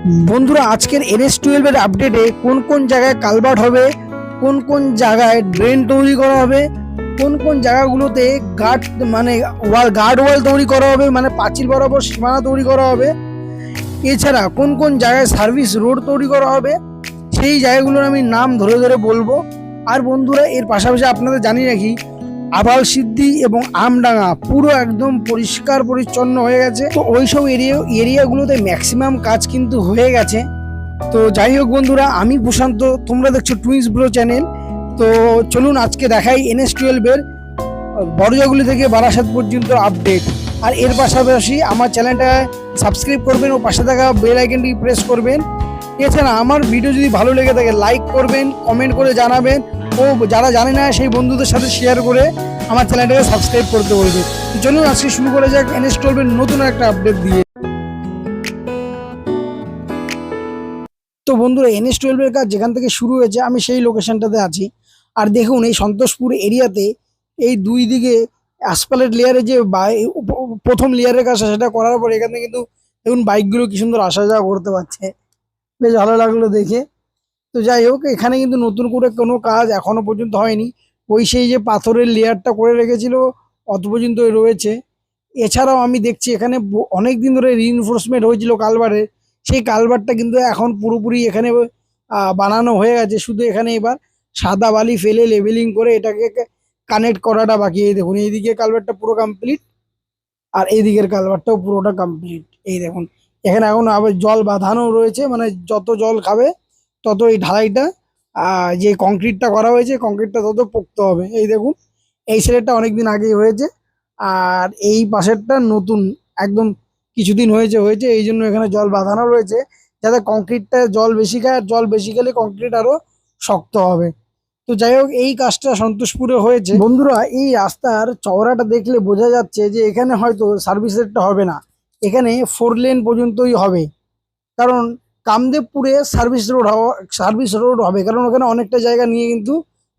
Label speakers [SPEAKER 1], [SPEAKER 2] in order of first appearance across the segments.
[SPEAKER 1] বন্ধুরা, আজকের NH12 এর আপডেটে কোন কোন জায়গায় কালভার্ট হবে, কোন কোন জায়গায় ড্রেন তৈরি করা হবে, কোন কোন জায়গাগুলোতে গার্ড গার্ড ওয়াল তৈরি করা হবে, মানে পাঁচিল বরাবর সীমানা তৈরি করা হবে, এছাড়া কোন কোন জায়গায় সার্ভিস রোড তৈরি করা হবে, সেই জায়গাগুলোর আমি নাম ধরে ধরে বলবো। আর বন্ধুরা, এর পাশাপাশি আপনাদের জানিয়ে রাখি, আবাল সিদ্ধি এবং আমডাঙ্গা পুরো একদম পরিষ্কার পরিচ্ছন্ন হয়ে গেছে। তো ওইসব এরিয়াগুলোতে ম্যাক্সিমাম কাজ কিন্তু হয়ে গেছে। তো যাই হোক বন্ধুরা, আমি প্রশান্ত, তোমরা দেখছো টুইন্স ব্রো চ্যানেল। তো চলুন আজকে দেখাই NH12 এর বড়জাগুলি থেকে বারাসাত পর্যন্ত আপডেট। আর এর পাশাপাশি আমার চ্যানেলটা সাবস্ক্রাইব করবেন ও পাশে থাকা বেল আইকনটি প্রেস করবেন। এছাড়া আমার ভিডিও যদি ভালো লেগে থাকে লাইক করবেন, কমেন্ট করে জানাবেন ও যারা জানে না সেই বন্ধুদের সাথে শেয়ার করে আমার চ্যানেলটাকে সাবস্ক্রাইব করতে বলবে। তো চলুন আজকে শুরু করা যাক NH12 এর নতুন একটা আপডেট দিয়ে। তো বন্ধুরা, NH12 এর কাজ যেখান থেকে শুরু হয়েছে আমি সেই লোকেশনটাতে আছি। আর দেখুন, এই সন্তোষপুর এরিয়াতে এই দুই দিকে অ্যাসফাল্ট লেয়ারে যে প্রথম লেয়ারের কাজ সেটা করার পর এখানে কিন্তু দেখুন বাইকগুলো কি সুন্দর আসা যাওয়া করতে পারছে, বেশ ভালো লাগলো দেখে। তো যাই হোক, এখানে কিন্তু নতুন করে কোনো কাজ এখনো পর্যন্ত হয়নি। ওই সেই যে পাথরের লেয়ারটা করে রেখেছিল অত পর্যন্তই রয়েছে। এছাড়াও আমি দেখছি এখানে অনেক দিন ধরে রিইনফোর্সমেন্ট হয়েছিল কালভারের, সেই কালভারটা কিন্তু এখন পুরোপুরি এখানে বানানো হয়ে গেছে। শুধু এখানে এবার সাদা বালি ফেলে লেভেলিং করে এটাকে কানেক্ট করাটা বাকি। এই দেখুন, এইদিকে কালভারটা পুরো কমপ্লিট আর এইদিকের কালভারটাও পুরোটা কমপ্লিট। এই দেখুন, এখানে এখন আবার জল বাঁধানো রয়েছে, মানে যত জল খাবে তত এই ঢালাইটা যে কংক্রিটটা করা হয়েছে কংক্রিটটা তত পোক্ত হবে। এই দেখুন, এই সাইডটা অনেকদিন আগেই হয়েছে আর এই পাশেরটা নতুন, একদম কিছুদিন হয়েছে হয়েছে এই জন্য এখানে জল বাঁধানো রয়েছে, যাতে কংক্রিটটা জল বেশি খায়, আর জল বেশি গেলে কংক্রিট আরো শক্ত হবে। তো যাই হোক, এই কাজটা সন্তোষপুরে হয়েছে। বন্ধুরা, এই রাস্তার চওড়াটা দেখলে বোঝা যাচ্ছে যে এখানে হয়তো সার্ভিস রোডটা হবে না, এখানে 4 লেন পর্যন্তই হবে। কারণ কামদেবপুরে সার্ভিস রোড হবে, কারণ ওখানে অনেকটা জায়গা নিয়ে কিন্তু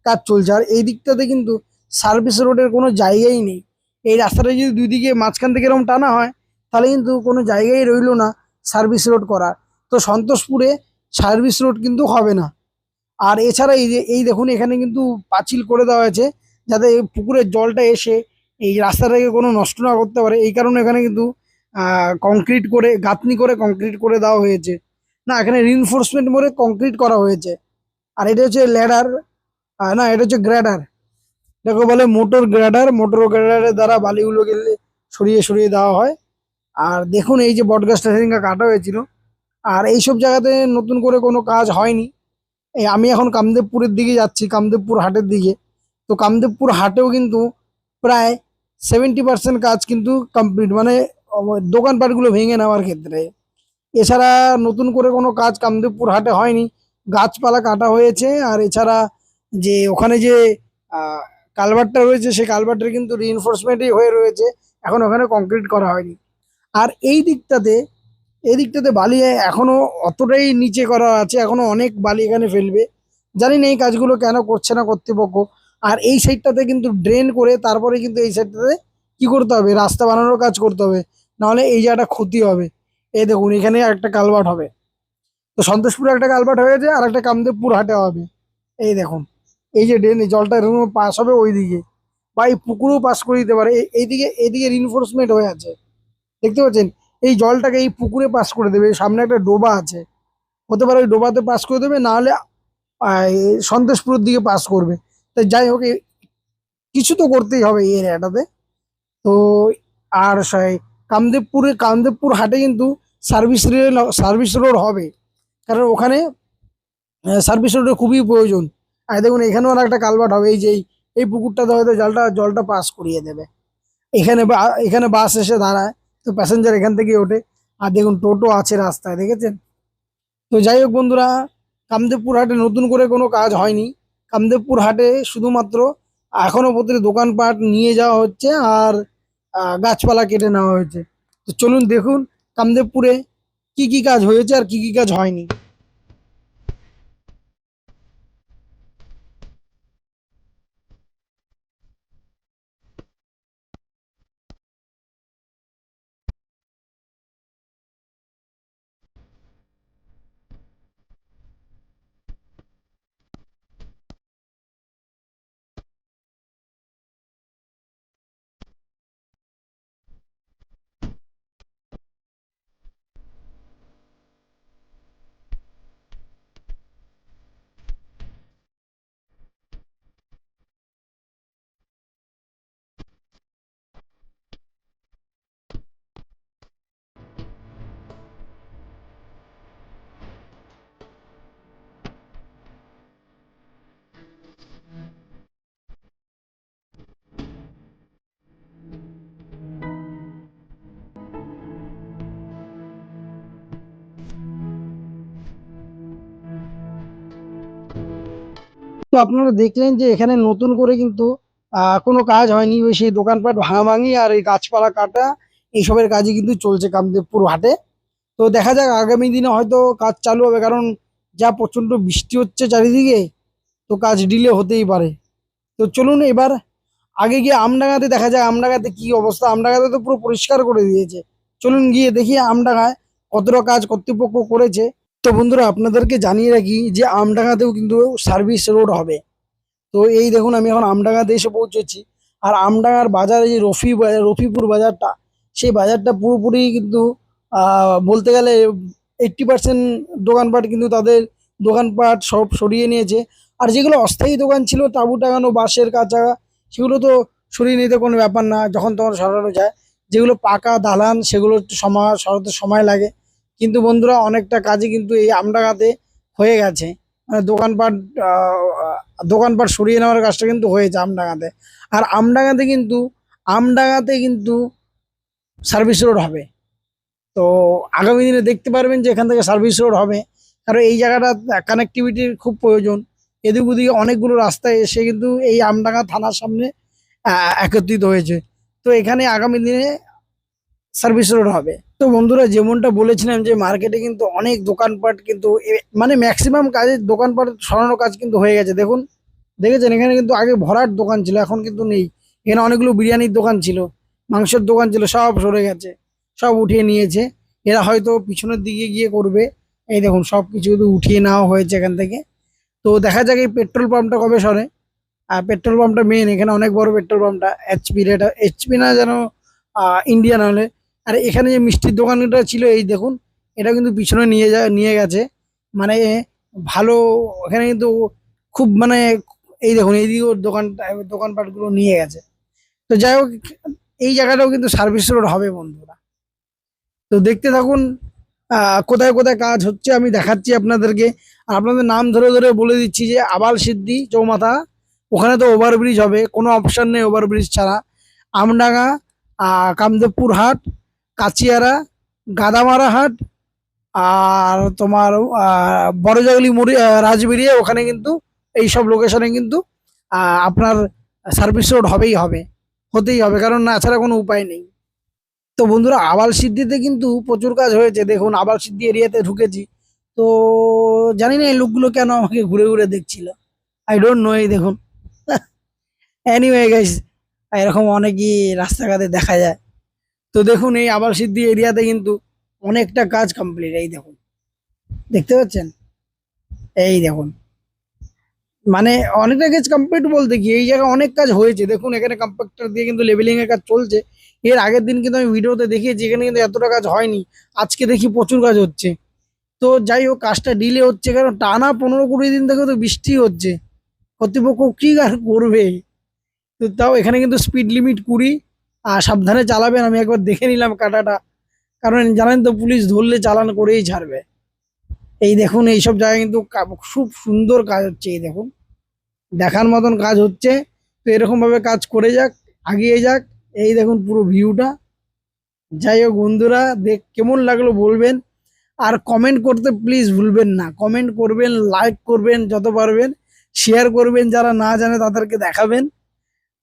[SPEAKER 1] কাজ চলছে। আর এই দিকটাতে কিন্তু সার্ভিস রোডের কোনো জায়গাই নেই। এই রাস্তাটা যদি দুই দিকে মাঝখান থেকে এরকম টানা হয় তাহলে কিন্তু কোনো জায়গায় রইলো না সার্ভিস রোড করার। তো সন্তোষপুরে সার্ভিস রোড কিন্তু হবে না। আর এছাড়া এই যে এই দেখুন, এখানে কিন্তু পাঁচিল করে দেওয়া হয়েছে যাতে এই পুকুরের জলটা এসে এই রাস্তাটাকে কোনো নষ্ট না করতে পারে। এই কারণে এখানে কিন্তু কংক্রিট করে গাঁথনি করে কংক্রিট করে দেওয়া হয়েছে। না, এখানে রিইনফোর্সমেন্ট করে কংক্রিট করা হয়েছে। আর এটা হচ্ছে ল্যাডার, না এটা হচ্ছে গ্রেডার, এটাকে বলে মোটর গ্রেডার। মোটর গ্রেডারের দ্বারা বালিগুলো গেলে সরিয়ে সরিয়ে দেওয়া হয়। আর দেখুন, এই যে বটগাছটা সেদিনকে কাটা হয়েছিল, আর এইসব জায়গাতে নতুন করে কোনো কাজ হয়নি। এই আমি এখন কামদেবপুরের দিকে যাচ্ছি, কামদেবপুর হাটের দিকে। তো কামদেবপুর হাটেও কিন্তু প্রায় 70% কাজ কিন্তু কমপ্লিট, মানে দোকানপাটগুলো ভেঙে নেওয়ার ক্ষেত্রে। এছাড়া নতুন করে কোনো কাজ কামদেবপুর হাটে হয়নি, গাছপালা কাটা হয়েছে। আর এছাড়া যে ওখানে যে কালভারটা রয়েছে সেই কালভারটার কিন্তু রিইনফোর্সমেন্টই হয়ে রয়েছে, এখন ওখানে কংক্রিট করা হয়নি। আর এই দিকটাতে বালি এখনো অতটাই নিচে করা আছে, এখনো অনেক বালি এখানে ফেলবে। জানি না এই কাজগুলো কেন করছে না কর্তৃপক্ষ। আর এই সাইডটাতে কিন্তু ড্রেন করে তারপরে কিন্তু এই সাইডটাতে কি করতে হবে, রাস্তা বানানোর কাজ করতে হবে, নাহলে এই জায়গাটা ক্ষতি হবে। এই দেখুন, এখানে একটা কালভার্ট হবে। তো সন্তোষপুরে একটা কালভার্ট হয়েছে আর একটা কামদেবপুর হাটে হবে। এই দেখুন, এই যে ড্রেন, এই জলটা এরকম পাস হবে ওইদিকে, বা এই পুকুরেও পাস করে দিতে পারে। এইদিকে রিনফোর্সমেন্ট হয়ে আছে, দেখতে পাচ্ছেন। এই জলটাকে এই পুকুরে পাস করে দেবে, সামনে একটা ডোবা আছে, হতে পারে ওই ডোবাতে পাস করে দেবে, না হলে এই সন্তোষপুরের দিকে পাস করবে। তাই যাই হোক, কিছু তো করতেই হবে এই এরিয়াটাতে। তো আর কামদেবপুর হাটে কিন্তু সার্ভিস রোড হবে, কারণ ওখানে সার্ভিস রোডের খুবই প্রয়োজন। আর দেখুন, এখানেও আর একটা কালভার্ট হবে, এই যে এই পুকুরটাতে হয়তো জলটা পাস করিয়ে দেবে। এখানে বাস এসে দাঁড়ায়, তো প্যাসেঞ্জার এখান থেকে ওঠে। আর দেখুন, টোটো আছে রাস্তায়, দেখেছেন। তো যাই হোক বন্ধুরা, কামদেবপুর হাটে নতুন করে কোনো কাজ হয়নি। কামদেবপুর হাটে শুধুমাত্র এখনো পর্যন্ত দোকানপাট নিয়ে যাওয়া হচ্ছে আর গাছপালা কেটে নেওয়া হয়েছে। তো চলুন দেখুন কামদেবপুরে কি কি কাজ হয়েছে আর কি কি কাজ হয়নি। তো আপনারা দেখলেন যে এখানে নতুন করে কিন্তু কোনো কাজ হয়নি, ওই সেই দোকানপাট ভাঙাভাঙি আর এই গাছপালা কাটা এইসবের কাজই কিন্তু চলছে কামদেবপুর হাটে। তো দেখা যাক আগামী দিনে হয়তো কাজ চালু হবে, কারণ যা প্রচন্ড বৃষ্টি হচ্ছে চারিদিকে, তো কাজ ডিলে হতেই পারে। তো চলুন এবার আগে গিয়ে আমডাঙ্গাতে দেখা যায় আমডাঙ্গাতে কি অবস্থা। আমডাঙ্গাতে তো পুরো পরিষ্কার করে দিয়েছে, চলুন গিয়ে দেখি আমডাঙ্গায় কতটা কাজ কর্তৃপক্ষ করেছে। তো বন্ধুরা আপনাদেরকে জানিয়ে রাখি যে আমডাঙ্গাতেও কিন্তু সার্ভিস রোড হবে। তো এই দেখুন আমি এখন আমডাঙ্গাতে এসে পৌঁছেছি। আর আমডাঙ্গার বাজারে যে রফিপুর বাজারটা, সেই বাজারটা পুরোপুরি কিন্তু বলতে গেলে 80% দোকানপাট কিন্তু তাদের দোকানপাট সব সরিয়ে নিয়েছে। আর যেগুলো অস্থায়ী দোকান ছিল তাঁবু টাঙানো বাঁশের কাঁচা, সেগুলো তো সরিয়ে নিতে কোনো ব্যাপার না, যখন তখন সরানো যায়। যেগুলো পাকা দালান সেগুলো একটু সরাতে সময় লাগে। কিন্তু বন্ধুরা অনেকটা কাজই কিন্তু এই আমডাঙ্গাতে হয়ে গেছে, মানে দোকানপাট সরিয়ে নেওয়ার কাজটা কিন্তু হয়েছে আমডাঙ্গাতে। আর আমডাঙ্গাতে কিন্তু সার্ভিস রোড হবে। তো আগামী দিনে দেখতে পারবেন যে এখান থেকে সার্ভিস রোড হবে, কারণ এই জায়গাটা কানেক্টিভিটির খুব প্রয়োজন। এদিক ওদিকে অনেকগুলো রাস্তায় এসে কিন্তু এই আমডাঙ্গা থানার সামনে একত্রিত হয়েছে। তো এখানে আগামী দিনে সার্ভিস রোড হবে। তো বন্ধুরা যেমনটা বলেছিলাম যে মার্কেটে কিন্তু অনেক দোকানপাট কিন্তু মানে ম্যাক্সিমাম কাজের দোকানপাট সরানোর কাজ কিন্তু হয়ে গেছে। দেখুন, দেখেছেন এখানে কিন্তু আগে ভরাট দোকান ছিল, এখন কিন্তু নেই। এখানে অনেকগুলো বিরিয়ানির দোকান ছিল, মাংসের দোকান ছিল, সব সরে গেছে, সব উঠিয়ে নিয়েছে। এরা হয়তো পিছনের দিকে গিয়ে করবে। এই দেখুন সব কিছু কিন্তু উঠিয়ে নেওয়া হয়েছে এখান থেকে। তো দেখা যাক এই পেট্রোল পাম্পটা কবে সরে। আর পেট্রোল পাম্পটা মেন, এখানে অনেক বড় পেট্রোল পাম্পটা, এইচপির, এটা এইচপি না যেন ইন্ডিয়ান হলে। আর এখানে যে মিষ্টির দোকানটা ছিল এই দেখুন, এটা কিন্তু পিছনে নিয়ে গেছে, মানে ভালো। এখানে কিন্তু খুব মানে এই দেখুন এইদিকে দোকানপাটগুলো নিয়ে গেছে। তো যাই হোক এই জায়গাটাও কিন্তু সার্ভিস রোড হবে বন্ধুরা। তো দেখতে থাকুন কোথায় কোথায় কাজ হচ্ছে আমি দেখাচ্ছি আপনাদেরকে। আর আপনাদের নাম ধরে ধরে বলে দিচ্ছি যে আবাল সিদ্ধি চৌমাথা, ওখানে তো ওভারব্রিজ হবে, কোনো অপশন নেই ওভারব্রিজ ছাড়া। আমডাঙ্গা, কামদেবপুর হাট, কাচিয়ারা, গাদামারা হাট, আর তোমার বড়জাগলি রাজবেরিয়া, ওখানে কিন্তু এই সব লোকেশনে কিন্তু আপনার সার্ভিস রোড হতেই হবে, কারণ না ছাড়া কোনো উপায় নেই। তো বন্ধুরা আবাল সিদ্ধিতে কিন্তু প্রচুর কাজ হয়েছে। দেখুন আবাল সিদ্ধি এরিয়াতে ঢুকেছি, তো জানি না এই লোকগুলো কেন আমাকে ঘুরে ঘুরে দেখছিল, আই ডোন্ট নো। এই দেখুন এনিওয়ে গাইস, এরকম অনেকই রাস্তাঘাটে দেখা যায়। তো দেখুন এই আবাল সিদ্ধি এরিয়াতে কিন্তু অনেকটা কাজ কমপ্লিট। এই দেখুন, দেখতে পাচ্ছেন, এই দেখুন মানে অনেকটা কাজ কমপ্লিট বলতে কি এই জায়গায় অনেক কাজ হয়েছে। দেখুন এখানে কম্পাক্টর দিয়ে কিন্তু লেভেলিং এর কাজ চলছে। এর আগের দিন কিন্তু আমি ভিডিওতে দেখিয়েছি এখানে কিন্তু এতটা কাজ হয়নি, আজকে দেখি প্রচুর কাজ হচ্ছে। তো যাই হোক কাজটা ডিলে হচ্ছে, কারণ টানা 15-20 দিন থেকে তো বৃষ্টি হচ্ছে, কর্তৃপক্ষ কি আর করবে। তো তাও এখানে কিন্তু স্পিড লিমিট 20, আর সাবধানে চালাবেন। আমি একবার দেখে নিলাম কাটাটা, কারণ জানেন তো পুলিশ ধরলে চালান করেই ছাড়বে। এই দেখুন এইসব জায়গায় কিন্তু খুব সুন্দর কাজ হচ্ছে, এই দেখুন দেখার মতন কাজ হচ্ছে। তো এরকম ভাবে কাজ করে যাক, আগিয়ে যাক। এই দেখুন পুরো ভিউটা। যাই হোক বন্ধুরা কেমন লাগলো বলবেন, আর কমেন্ট করতে প্লিজ ভুলবেন না। কমেন্ট করবেন, লাইক করবেন যত পারবেন, শেয়ার করবেন, যারা না জানে তাদেরকে দেখাবেন।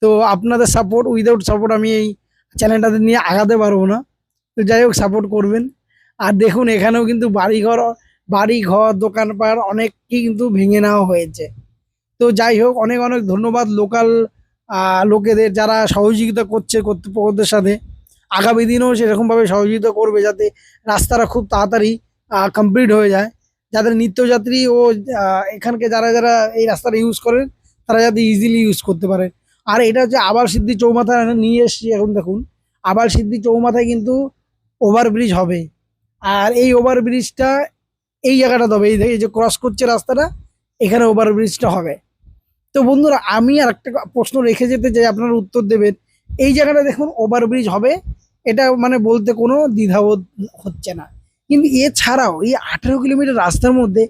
[SPEAKER 1] তো আপনাদের সাপোর্ট, উইদাউট সাপোর্ট আমি এই চ্যানেলটাতে নিয়ে আগাতে পারবো না। তো যাই হোক সাপোর্ট করবেন। আর দেখুন এখানেও কিন্তু বাড়িঘর দোকানপাট অনেকই কিন্তু ভেঙে নেওয়া হয়েছে। তো যাই হোক অনেক অনেক ধন্যবাদ লোকাল লোকেদের, যারা সহযোগিতা করছে কর্তৃপক্ষদের সাথে। আগামী দিনেও সেরকমভাবে সহযোগিতা করবে, যাতে রাস্তাটা খুব তাড়াতাড়ি কমপ্লিট হয়ে যায়, যাদের নিত্যযাত্রী ও এখানকে যারা যারা এই রাস্তাটা ইউজ করেন তারা যাতে ইজিলি ইউজ করতে পারে। আর এটা হচ্ছে আবাল সিদ্ধি চৌমাথা নিয়ে এসছি। এখন দেখুন আবাল সিদ্ধি চৌমাথায় কিন্তু ওভারব্রিজ হবে, আর এই ওভারব্রিজটা এই জায়গাটা হবে, এই যে ক্রস করছে রাস্তাটা, এখানে ওভারব্রিজটা হবে। তো বন্ধুরা আমি আর একটা প্রশ্ন রেখে যেতে চাই, আপনারা উত্তর দেবেন। এই জায়গাটা দেখুন ওভারব্রিজ হবে, এটা মানে বলতে কোনো দ্বিধাবোধ হচ্ছে না। কিন্তু এছাড়াও এই 18 কিলোমিটার রাস্তার মধ্যে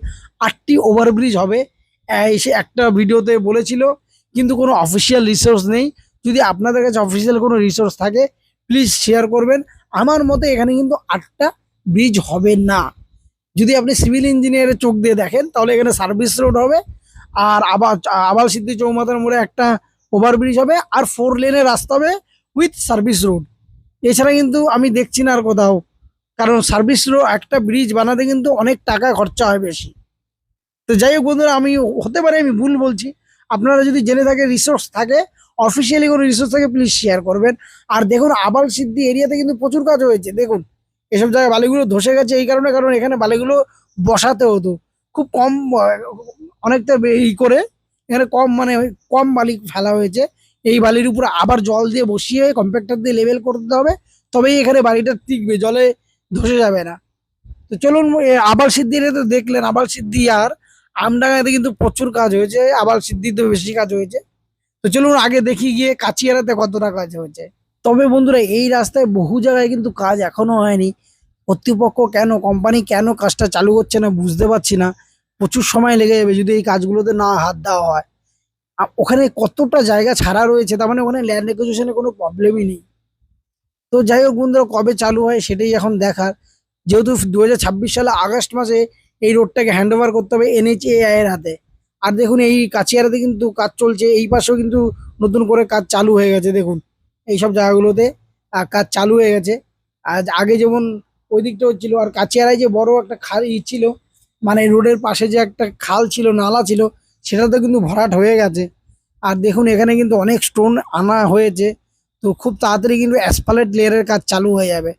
[SPEAKER 1] 8টি ওভারব্রিজ হবে, সে একটা ভিডিওতে বলেছিল, কিন্তু কোনো অফিসিয়াল রিসোর্স নেই। যদি আপনাদের কাছে অফিসিয়াল কোনো রিসোর্স থাকে প্লিজ শেয়ার করবেন। আমার মতে এখানে কিন্তু 8টা ব্রিজ হবে না। যদি আপনি সিভিল ইঞ্জিনিয়ারের চোখ দিয়ে দেখেন তাহলে এখানে সার্ভিস রোড হবে, আর আবার আবাল সিদ্ধি চৌমাথার মোড়ে একটা ওভারব্রিজ হবে, আর 4 লেনের রাস্তা হবে উইথ সার্ভিস রোড। এছাড়া কিন্তু আমি দেখছি না আর কোথাও, কারণ সার্ভিস রোড একটা ব্রিজ বানাতে কিন্তু অনেক টাকা খরচা হয় বেশি। তো যাই হোক বন্ধুরা, আমি হতে পারে আমি ভুল বলছি, আপনারা যদি জেনে থাকে, রিসোর্স থাকে, অফিসিয়ালি কোনো রিসোর্স থাকে, প্লিজ শেয়ার করবেন। আর দেখুন আবাল সিদ্ধি এরিয়াতে কিন্তু প্রচুর কাজ হয়েছে। দেখুন এসব জায়গায় বালিগুলো ধসে গেছে এই কারণে, কারণ এখানে বালিগুলো বসাতে হতো খুব কম, অনেকটা করে এখানে কম, মানে কম বালি ফেলা হয়েছে। এই বালির উপর আবার জল দিয়ে বসিয়ে কম্প্যাক্টর দিয়ে লেভেল করতে হবে, তবেই এখানে বাড়িটা টিকবে, জলে ধসে যাবে না। তো চলুন, আবাল সিদ্ধি তো দেখলেন, আবাল সিদ্ধি আর আমডাঙ্গাতে কিন্তু প্রচুর কাজ হয়েছে, আবাল সিদ্ধিতে বেশি কাজ হয়েছে। তো চলুন আগে দেখি গিয়ে কাচিয়ারাতে কতটা কাজ হয়েছে। তবে বন্ধুরা এই রাস্তায় বহু জায়গায় কিন্তু কাজ এখনো হয়নি। কর্তৃপক্ষ কেন, কোম্পানি কেন কাজটা চালু করছে না বুঝতে পারছি না। প্রচুর সময় লেগে যাবে যদি এই কাজগুলোতে না হাত দেওয়া হয়। ওখানে কতটা জায়গা ছাড়া রয়েছে, তার মানে ওখানে ল্যান্ড একুইজিশনে কোনো প্রবলেমই নেই। তো যাই হোক বন্ধুরা, কবে চালু হয় সেটাই এখন দেখার। যেহেতু 2026 সালে আগস্ট মাসে এই রোডটাকে হ্যান্ড ওভার করতে হবে NHAI এর হাতে। আর দেখুন এই কাচিয়ারাতে কিন্তু কাজ চলছে, এই পাশেও কিন্তু নতুন করে কাজ চালু হয়ে গেছে। দেখুন এইসব জায়গাগুলোতে কাজ চালু হয়ে গেছে। আজ আগে যেমন ওই দিকটা হচ্ছিল, আর কাচিয়ারায় যে বড় একটা খাল ছিল, মানে রোডের পাশে যে একটা খাল ছিল, নালা ছিল, সেটাতে কিন্তু ভরাট হয়ে গেছে। আর দেখুন এখানে কিন্তু অনেক স্টোন আনা হয়েছে। তো খুব তাড়াতাড়ি কিন্তু অ্যাসফাল্ট লেয়ারের কাজ চালু হয়ে যাবে।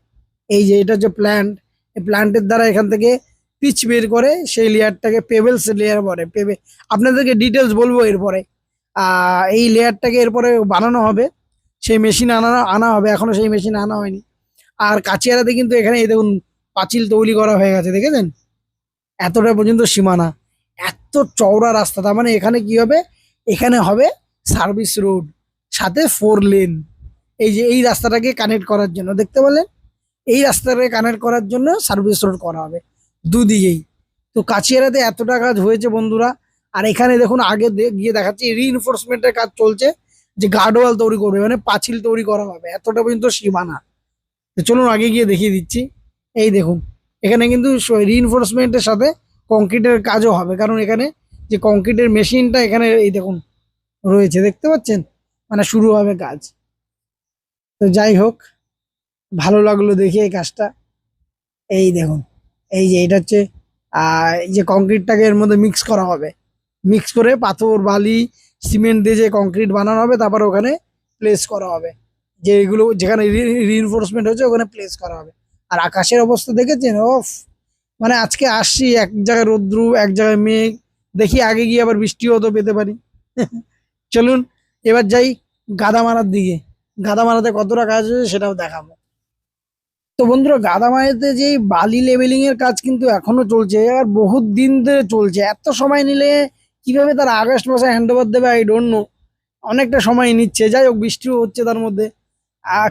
[SPEAKER 1] এই যে এটা যে প্ল্যান্ট, এই প্ল্যান্টের দ্বারা এখান থেকে পিচ বের করে সেই লেয়ারটাকে পেবেলস লেয়ার বলে। আপনাদেরকে ডিটেলস বলবো এরপরে। এই লেয়ারটাকে এরপরে বানানো হবে, সেই মেশিন আনা হবে, এখনো সেই মেশিন আনা হয়নি। আর কাচিয়ারাতে কিন্তু এখানে এই দেখুন পাঁচিল তৈরি করা হয়ে গেছে, দেখেছেন এতটা পর্যন্ত সীমানা, এত চওড়া রাস্তা। তার মানে এখানে কি হবে, এখানে হবে সার্ভিস রোড, সাথে 4 লেন। এই যে এই রাস্তাটাকে কানেক্ট করার জন্য, দেখতে পেলেন, এই রাস্তাটাকে কানেক্ট করার জন্য সার্ভিস রোড করা হবে দুদিকেই। তো কাচিয়ারাতে এতটা কাজ হয়েছে বন্ধুরা। আর এখানে দেখুন আগে গিয়ে দেখাচ্ছি রিইনফোর্সমেন্টের কাজ চলছে, যে গার্ডওয়াল তৈরি করবে, মানে পাঁচিল তৈরি করা হবে, এতটা পর্যন্ত সীমানা। তো চলুন আগে গিয়ে দেখিয়ে দিচ্ছি। এই দেখুন এখানে কিন্তু রিইনফোর্সমেন্টের সাথে কংক্রিটের কাজও হবে, কারণ এখানে যে কংক্রিটের মেশিনটা এখানে এই দেখুন রয়েছে, দেখতে পাচ্ছেন, মানে শুরু হবে কাজ। তো যাই হোক, ভালো লাগলো দেখে এই কাজটা। এই দেখুন, এই যে এটা হচ্ছে এই যে কংক্রিটটাকে এর মধ্যে মিক্স করা হবে, মিক্স করে পাথর বালি সিমেন্ট দিয়ে যে কংক্রিট বানানো হবে, তারপর ওখানে প্লেস করা হবে, যে এগুলো যেখানে রিইনফোর্সমেন্ট হচ্ছে ওখানে প্লেস করা হবে। আর আকাশের অবস্থা দেখেছেন, অফ, মানে আজকে আসছি এক জায়গায় রোদ্রু এক জায়গায় মেঘ, দেখি আগে গিয়ে আবার বৃষ্টিও তো পেতে পারি। চলুন এবার যাই গাদামারার দিকে, গাদামারাতে কতটা কাজ হয়েছে সেটাও দেখাবো। তো বন্ধুরা গাদামারাতে যে বালি লেভেলিং এর কাজ কিন্তু এখনো চলছে, আর বহুত দিন ধরে চলছে। এত সময় নিলে কিভাবে তারা আগস্ট মাসে হ্যান্ড ওভার দেবে আই ডোন্ট নো, অনেকটা সময় নিচ্ছে। যাই হোক বৃষ্টিও হচ্ছে তার মধ্যে,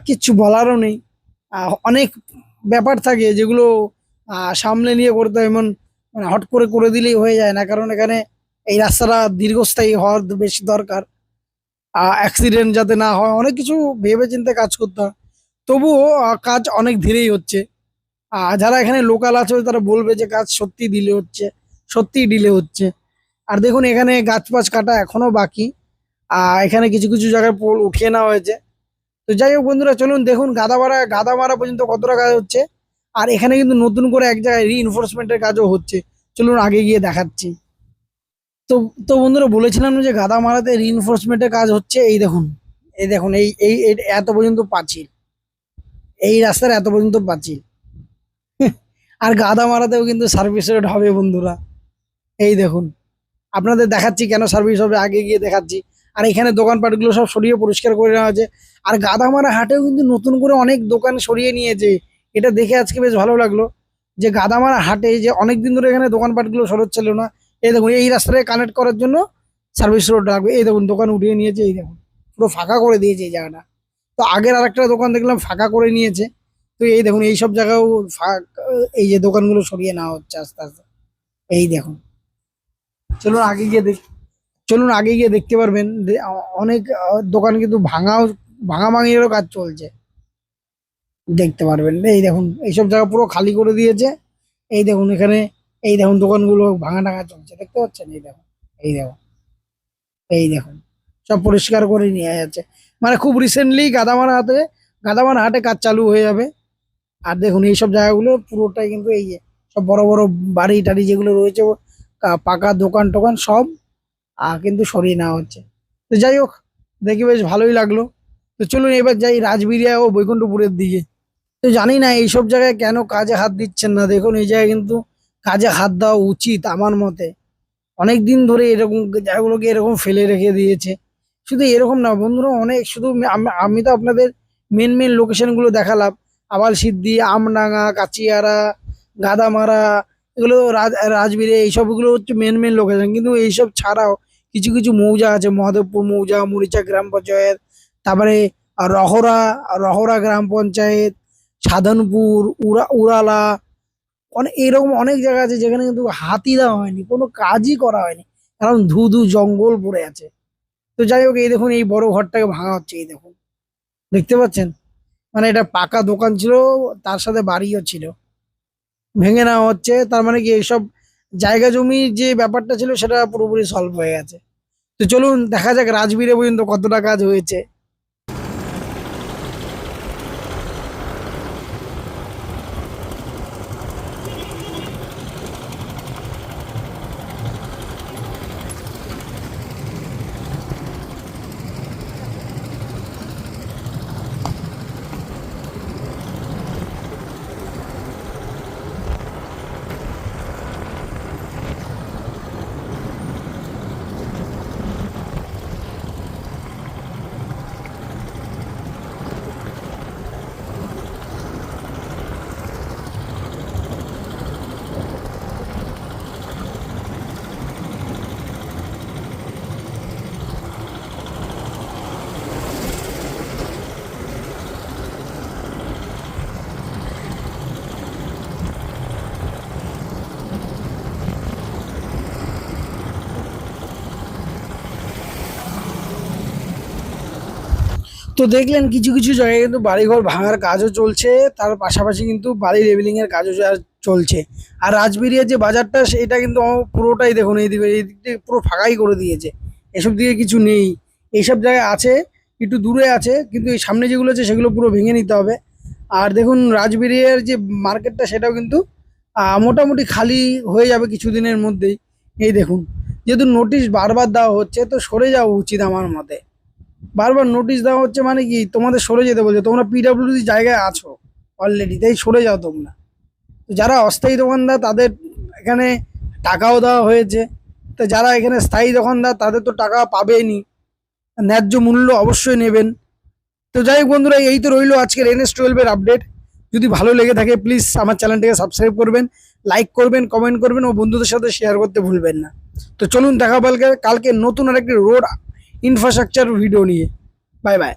[SPEAKER 1] কিচ্ছু বলারও নেই। অনেক ব্যাপার থাকে যেগুলো সামলে নিয়ে করতে হয়, এমন মানে হট করে করে দিলেই হয়ে যায় না, কারণ এখানে এই রাস্তাটা দীর্ঘস্থায়ী হওয়ার বেশি দরকার, অ্যাক্সিডেন্ট যাতে না হয়, অনেক কিছু ভেবে চিন্তে কাজ করতে হয়। তবুও কাজ অনেক ধীরেই হচ্ছে। যারা এখানে লোকাল আছে তারা বলবে যে কাজ সত্যি ডিলে হচ্ছে, সত্যিই ডিলে হচ্ছে। আর দেখুন এখানে গাছ পাছ কাটা এখনো বাকি, এখানে কিছু কিছু জায়গায় পোল উঠিয়ে নেওয়া হয়েছে। তো যাই হোক বন্ধুরা, চলুন দেখুন গাদামারা পর্যন্ত কতটা কাজ হচ্ছে। আর এখানে কিন্তু নতুন করে এক জায়গায় রিইনফোর্সমেন্টের কাজও হচ্ছে, চলুন আগে গিয়ে দেখাচ্ছি। তো তো বন্ধুরা বলেছিলাম না যে গাদামারাতে রিইনফোর্সমেন্টের কাজ হচ্ছে। এই দেখুন, এই দেখুন, এই এত পর্যন্ত পাঁচিল, এই রাস্তার এত পর্যন্ত পাঁচিল। আর গাদামারাতেও কিন্তু সার্ভিস রোড হবে বন্ধুরা। এই দেখুন, আপনাদের দেখাচ্ছি কেন সার্ভিস হবে, আগে গিয়ে দেখাচ্ছি। আর এখানে দোকানপাটগুলো সব সরিয়ে পরিষ্কার করে নেওয়া হয়েছে। আর গাদামারা হাটেও কিন্তু নতুন করে অনেক দোকান সরিয়ে নিয়েছে, এটা দেখে আজকে বেশ ভালো লাগলো। যে গাদামারা হাটে যে অনেকদিন ধরে এখানে দোকানপাটগুলো সরোচ্ছিল না, এই দেখুন এই রাস্তাটাকে কানেক্ট করার জন্য সার্ভিস রোড রাখবে। এই দেখুন দোকান উঠিয়ে নিয়েছে, এই দেখুন পুরো ফাঁকা করে দিয়েছে এই জায়গাটা। তো আগের আরেকটা দোকান দেখলাম ফাঁকা করে নিয়েছে। তো এই দেখুন এই সব জায়গাও এই যে দোকানগুলো সরিয়ে নেওয়া হচ্ছে আস্তে আস্তে। এই দেখুন, চলুন আগে গিয়ে দেখ চলুন আগে গিয়ে দেখতে পারবেন অনেক দোকান কিন্তু ভাঙাভাঙিরও কাজ চলছে, দেখতে পারবেন। এই দেখুন এইসব জায়গা পুরো খালি করে দিয়েছে। এই দেখুন এখানে, এই দেখুন দোকানগুলো ভাঙা টাঙা চলছে, দেখতে পাচ্ছেন, এই দেখুন, এই দেখুন। এই দেখুন সব পরিষ্কার করে নিয়ে যাচ্ছে, মানে খুব রিসেন্টলি গাদামারা হাটে কাজ চালু হয়ে যাবে। আর দেখুন এইসব জায়গাগুলো পুরোটাই কিন্তু এই যে সব বড় বড় বাড়ি টাড়ি যেগুলো রয়েছে, পাকা দোকান টোকান সব কিন্তু সরিয়ে নেওয়া হচ্ছে। তো যাই হোক, দেখি বেশ ভালোই লাগলো। তো চলুন এবার যাই রাজবিরিয়া ও বৈকুণ্ঠপুরের দিকে। তো জানি না এইসব জায়গায় কেন কাজে হাত দিচ্ছেন না, দেখুন এই জায়গায় কিন্তু কাজে হাত দেওয়া উচিত আমার মতে। অনেক দিন ধরে এরকম জায়গাগুলোকে এরকম ফেলে রেখে দিয়েছে। শুধু এরকম না বন্ধুরা, অনেক শুধু আমি তো আপনাদের মেন মেন লোকেশন গুলো দেখালাম, আবাল সিদ্ধি, আমডাঙ্গা, কাচিয়ারা, গাদামারা, এগুলো রাজবিরে, এইসবগুলো হচ্ছে মেন মেন লোকেশন। কিন্তু এইসব ছাড়াও কিছু কিছু মৌজা আছে, মহাদেবপুর মৌজা, মরিচা গ্রাম পঞ্চায়েত, তারপরে রহরা রহরা গ্রাম পঞ্চায়েত, সাধনপুর, উড়ালা, অনেক এরকম অনেক জায়গা আছে যেখানে কিন্তু হাতি দেওয়া হয়নি, কোনো কাজই করা হয়নি, কারণ ধু ধু জঙ্গল পড়ে আছে। তো যাই হোক, এই দেখুন এই বড় ঘরটাকে ভাঙা হচ্ছে, এই দেখুন দেখতে পাচ্ছেন, মানে এটা পাকা দোকান ছিল, তার সাথে বাড়িও ছিল, ভেঙে নেওয়া হচ্ছে। তার মানে কি এইসব জায়গা জমির যে ব্যাপারটা ছিল সেটা পুরোপুরি সলভ হয়ে গেছে। তো চলুন দেখা যাক রাজবীরে পর্যন্ত কতটা কাজ হয়েছে। তো দেখলেন কিছু কিছু জায়গায় কিন্তু বাড়িঘর ভাঙার কাজও চলছে, তার পাশাপাশি কিন্তু বাড়ি লেভেলিং এর কাজও চলছে। আর রাজবিরিয়ার যে বাজারটা সেটা কিন্তু পুরোটাই দেখুন এই দিক দিয়ে পুরো ফাঁকাই করে দিয়েছে, এসব দিকে কিছু নেই। এইসব জায়গায় আছে, একটু দূরে আছে, কিন্তু এই সামনে যেগুলো আছে সেগুলো পুরো ভেঙে নিতে হবে। আর দেখুন রাজবিরিয়ার যে মার্কেটটা সেটাও কিন্তু মোটামুটি খালি হয়ে যাবে কিছুদিনের মধ্যেই। এই দেখুন, যেহেতু নোটিশ বারবার দেওয়া হচ্ছে, তো সরে যাওয়া উচিত আমার মতে। বারবার নোটিশ দেওয়া হচ্ছে মানে কি, তোমাদের সরে যেতে বলছে, তোমরা পিডাব্লিউডি জায়গায় আছো অলরেডি, তাই সরে যাও তোমরা। তো যারা অস্থায়ী দোকানদার তাদের এখানে টাকাও দেওয়া হয়েছে, তো যারা এখানে স্থায়ী দোকানদার তাদের তো টাকা পাবেনি, ন্যায্য মূল্য অবশ্যই নেবেন। তো যাই হোক বন্ধুরা, এই তো রইলো আজকের NS12 এর আপডেট। যদি ভালো লেগে থাকে প্লিজ আমার চ্যানেলটাকে সাবস্ক্রাইব করবেন, লাইক করবেন, কমেন্ট করবেন ও বন্ধুদের সাথে শেয়ার করতে ভুলবেন না। তো চলুন দেখা কালকে নতুন আরেকটি রোড ইনফ্রাস্ট্রাকচার ভিডিও নিয়ে। Bye bye.